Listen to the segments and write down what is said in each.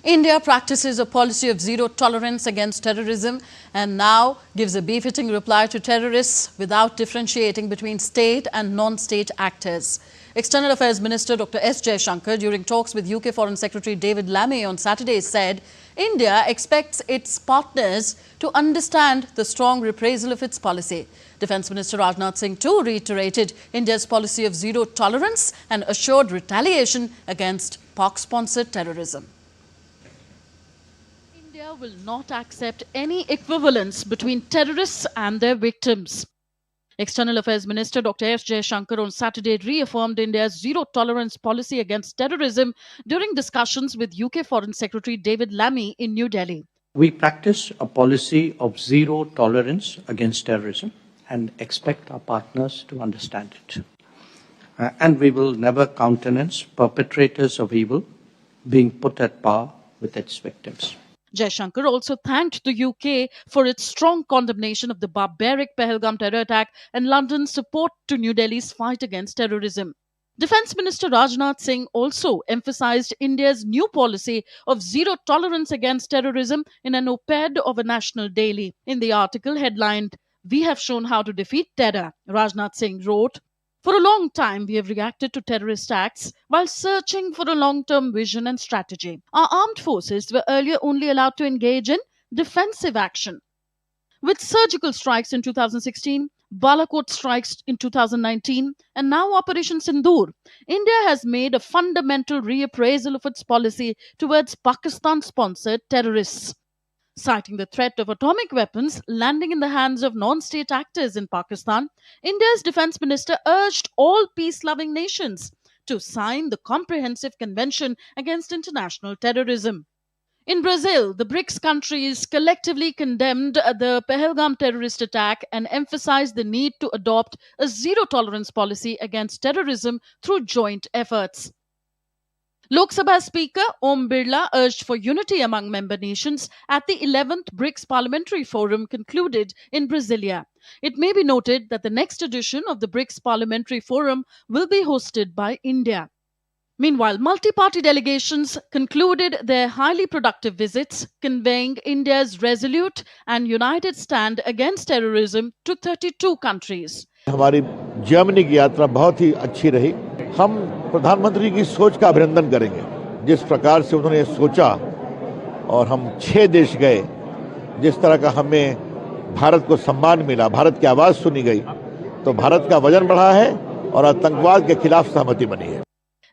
India practices a policy of zero tolerance against terrorism and now gives a befitting reply to terrorists without differentiating between state and non-state actors. External Affairs Minister Dr. S. Jaishankar, during talks with UK Foreign Secretary David Lammy on Saturday, said India expects its partners to understand the strong reprisal of its policy. Defence Minister Rajnath Singh too reiterated India's policy of zero tolerance and assured retaliation against Pak-sponsored terrorism. India will not accept any equivalence between terrorists and their victims. External Affairs Minister Dr. S. Jaishankar on Saturday reaffirmed India's zero-tolerance policy against terrorism during discussions with UK Foreign Secretary David Lammy in New Delhi. We practice a policy of zero tolerance against terrorism and expect our partners to understand it. And we will never countenance perpetrators of evil being put at par with its victims. Jaishankar also thanked the UK for its strong condemnation of the barbaric Pahalgam terror attack and London's support to New Delhi's fight against terrorism. Defence Minister Rajnath Singh also emphasised India's new policy of zero tolerance against terrorism in an op-ed of a national daily. In the article headlined, "We have shown how to defeat terror," Rajnath Singh wrote, "For a long time, we have reacted to terrorist acts while searching for a long-term vision and strategy. Our armed forces were earlier only allowed to engage in defensive action. With surgical strikes in 2016, Balakot strikes in 2019, and now Operation Sindoor, India has made a fundamental reappraisal of its policy towards Pakistan-sponsored terrorists. Citing the threat of atomic weapons landing in the hands of non-state actors in Pakistan, India's defence minister urged all peace-loving nations to sign the Comprehensive Convention Against International Terrorism. In Brazil, the BRICS countries collectively condemned the Pahalgam terrorist attack and emphasized the need to adopt a zero-tolerance policy against terrorism through joint efforts. Lok Sabha Speaker Om Birla urged for unity among member nations at the 11th BRICS Parliamentary Forum concluded in Brasilia. It may be noted that the next edition of the BRICS Parliamentary Forum will be hosted by India. Meanwhile, multi-party delegations concluded their highly productive visits, conveying India's resolute and united stand against terrorism to 32 countries. हमारी Germany की यात्रा बहुत ही अच्छी रही। हम प्रधानमंत्री की सोच का अभिनंदन करेंगे। जिस प्रकार से उन्होंने सोचा और हम 6 देश गए, जिस तरह का हमें भारत को सम्मान मिला, भारत की आवाज सुनी गई, तो भारत का वजन बढ़ा है और आतंकवाद के खिलाफ सहमति बनी है।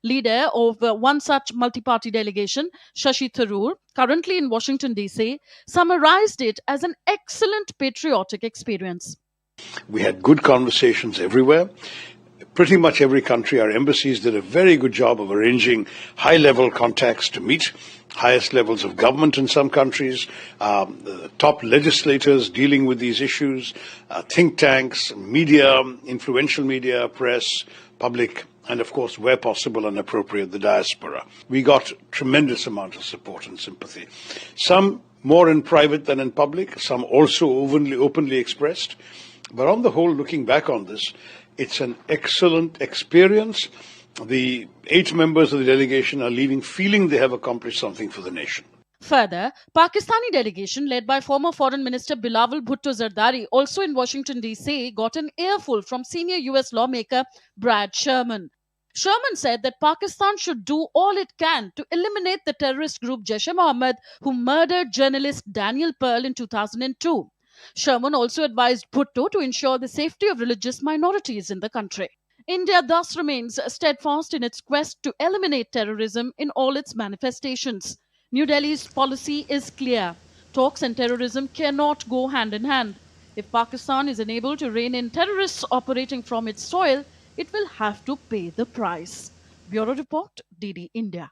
Leader of one such multi-party delegation, Shashi Tharoor, currently in Washington, D.C., summarized it as an excellent patriotic experience. We had good conversations everywhere. Pretty much every country, our embassies did a very good job of arranging high-level contacts to meet highest levels of government in some countries, top legislators dealing with these issues, think tanks, media, influential media, press, public, and of course, where possible and appropriate, the diaspora. We got tremendous amount of support and sympathy. Some more in private than in public, some also openly expressed. But on the whole, looking back on this, it's an excellent experience. The 8 members of the delegation are leaving feeling they have accomplished something for the nation. Further, Pakistani delegation led by former Foreign Minister Bilawal Bhutto Zardari, also in Washington, D.C., got an earful from senior U.S. lawmaker Brad Sherman. Sherman said that Pakistan should do all it can to eliminate the terrorist group Jaish-e-Mohammed, who murdered journalist Daniel Pearl in 2002. Sherman also advised Bhutto to ensure the safety of religious minorities in the country. India thus remains steadfast in its quest to eliminate terrorism in all its manifestations. New Delhi's policy is clear. Talks and terrorism cannot go hand in hand. If Pakistan is unable to rein in terrorists operating from its soil, it will have to pay the price. Bureau Report, DD India.